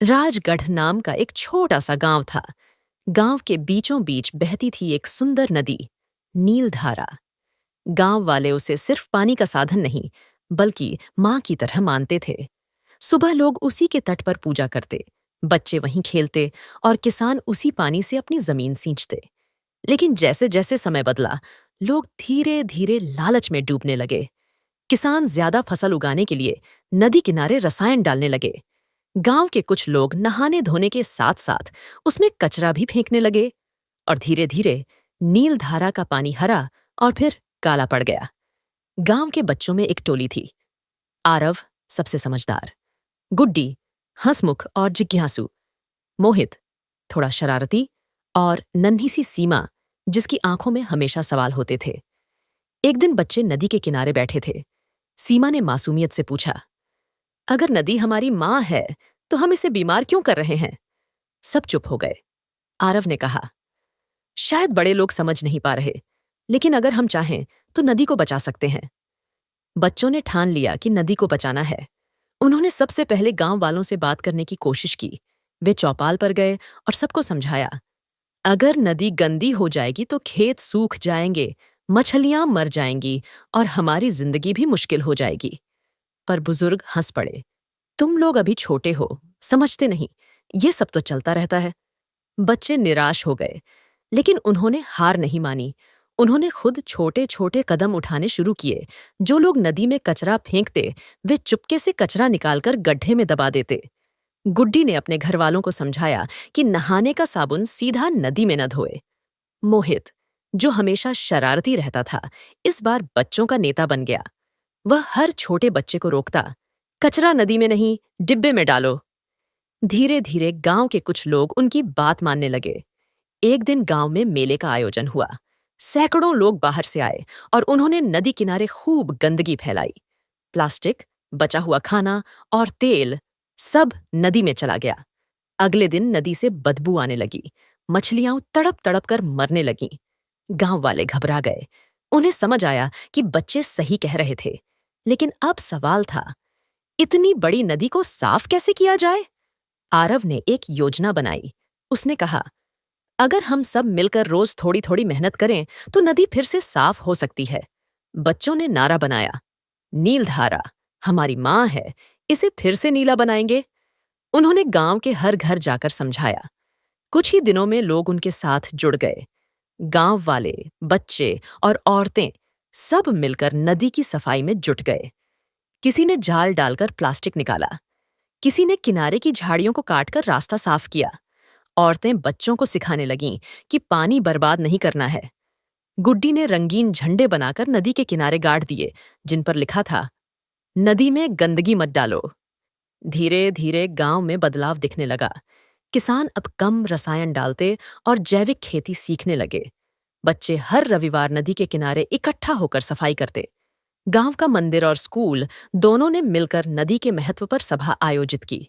राजगढ़ नाम का एक छोटा सा गांव था। गांव के बीचों बीच बहती थी एक सुंदर नदी, नीलधारा। गांव वाले उसे सिर्फ पानी का साधन नहीं, बल्कि मां की तरह मानते थे। सुबह लोग उसी के तट पर पूजा करते, बच्चे वहीं खेलते और किसान उसी पानी से अपनी जमीन सींचते। लेकिन जैसे जैसे समय बदला, लोग धीरे धीरे लालच में डूबने लगे। किसान ज्यादा फसल उगाने के लिए नदी किनारे रसायन डालने लगे। गांव के कुछ लोग नहाने धोने के साथ साथ उसमें कचरा भी फेंकने लगे, और धीरे धीरे नीलधारा का पानी हरा और फिर काला पड़ गया। गांव के बच्चों में एक टोली थी। आरव सबसे समझदार, गुड्डी हंसमुख और जिज्ञासु, मोहित थोड़ा शरारती, और नन्ही सी सीमा जिसकी आंखों में हमेशा सवाल होते थे। एक दिन बच्चे नदी के किनारे बैठे थे। सीमा ने मासूमियत से पूछा, अगर नदी हमारी माँ है तो हम इसे बीमार क्यों कर रहे हैं? सब चुप हो गए। आरव ने कहा, शायद बड़े लोग समझ नहीं पा रहे, लेकिन अगर हम चाहें तो नदी को बचा सकते हैं। बच्चों ने ठान लिया कि नदी को बचाना है। उन्होंने सबसे पहले गांव वालों से बात करने की कोशिश की। वे चौपाल पर गए और सबको समझाया, अगर नदी गंदी हो जाएगी तो खेत सूख जाएंगे, मछलियां मर जाएंगी और हमारी जिंदगी भी मुश्किल हो जाएगी। पर बुजुर्ग हंस पड़े, तुम लोग अभी छोटे हो, समझते नहीं, ये सब तो चलता रहता है। बच्चे निराश हो गए, लेकिन उन्होंने हार नहीं मानी। उन्होंने खुद छोटे छोटे कदम उठाने शुरू किए। जो लोग नदी में कचरा फेंकते, वे चुपके से कचरा निकालकर गड्ढे में दबा देते। गुड्डी ने अपने घर वालों को समझाया कि नहाने का साबुन सीधा नदी में न धोए। मोहित, जो हमेशा शरारती रहता था, इस बार बच्चों का नेता बन गया। वह हर छोटे बच्चे को रोकता, कचरा नदी में नहीं, डिब्बे में डालो। धीरे धीरे गांव के कुछ लोग उनकी बात मानने लगे। एक दिन गांव में मेले का आयोजन हुआ। सैकड़ों लोग बाहर से आए और उन्होंने नदी किनारे खूब गंदगी फैलाई। प्लास्टिक, बचा हुआ खाना और तेल सब नदी में चला गया। अगले दिन नदी से बदबू आने लगी। मछलियां तड़प तड़प कर मरने लगीं। गांव वाले घबरा गए। उन्हें समझ आया कि बच्चे सही कह रहे थे, लेकिन अब सवाल था, इतनी बड़ी नदी को साफ कैसे किया जाए? आरव ने एक योजना बनाई। उसने कहा, अगर हम सब मिलकर रोज थोड़ी थोड़ी मेहनत करें तो नदी फिर से साफ हो सकती है। बच्चों ने नारा बनाया, नीलधारा हमारी माँ है, इसे फिर से नीला बनाएंगे। उन्होंने गांव के हर घर जाकर समझाया। कुछ ही दिनों में लोग उनके साथ जुड़ गए। गांव वाले, बच्चे और औरतें सब मिलकर नदी की सफाई में जुट गए। किसी ने जाल डालकर प्लास्टिक निकाला, किसी ने किनारे की झाड़ियों को काटकर रास्ता साफ किया। औरतें बच्चों को सिखाने लगीं कि पानी बर्बाद नहीं करना है। गुड्डी ने रंगीन झंडे बनाकर नदी के किनारे गाड़ दिए, जिन पर लिखा था, नदी में गंदगी मत डालो। धीरे धीरे गांव में बदलाव दिखने लगा। किसान अब कम रसायन डालते और जैविक खेती सीखने लगे। बच्चे हर रविवार नदी के किनारे इकट्ठा होकर सफाई करते। गांव का मंदिर और स्कूल दोनों ने मिलकर नदी के महत्व पर सभा आयोजित की।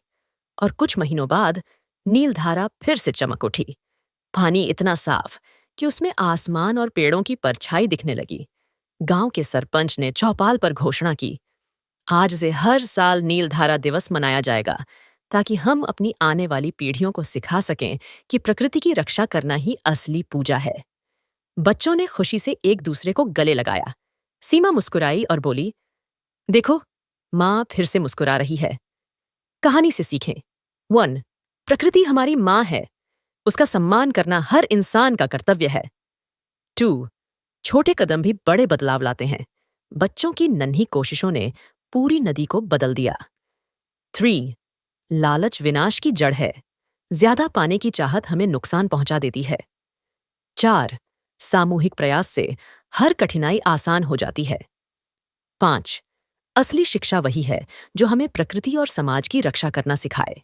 और कुछ महीनों बाद नीलधारा फिर से चमक उठी। पानी इतना साफ कि उसमें आसमान और पेड़ों की परछाई दिखने लगी। गांव के सरपंच ने चौपाल पर घोषणा की, आज से हर साल नीलधारा दिवस मनाया जाएगा, ताकि हम अपनी आने वाली पीढ़ियों को सिखा सकें कि प्रकृति की रक्षा करना ही असली पूजा है। बच्चों ने खुशी से एक दूसरे को गले लगाया। सीमा मुस्कुराई और बोली, देखो, माँ फिर से मुस्कुरा रही है। कहानी से सीखें। 1. प्रकृति हमारी माँ है, उसका सम्मान करना हर इंसान का कर्तव्य है। 2. छोटे कदम भी बड़े बदलाव लाते हैं। बच्चों की नन्ही कोशिशों ने पूरी नदी को बदल दिया। 3. लालच विनाश की जड़ है, ज्यादा पाने की चाहत हमें नुकसान पहुंचा देती है। 4. सामूहिक प्रयास से हर कठिनाई आसान हो जाती है। 5. असली शिक्षा वही है जो हमें प्रकृति और समाज की रक्षा करना सिखाए।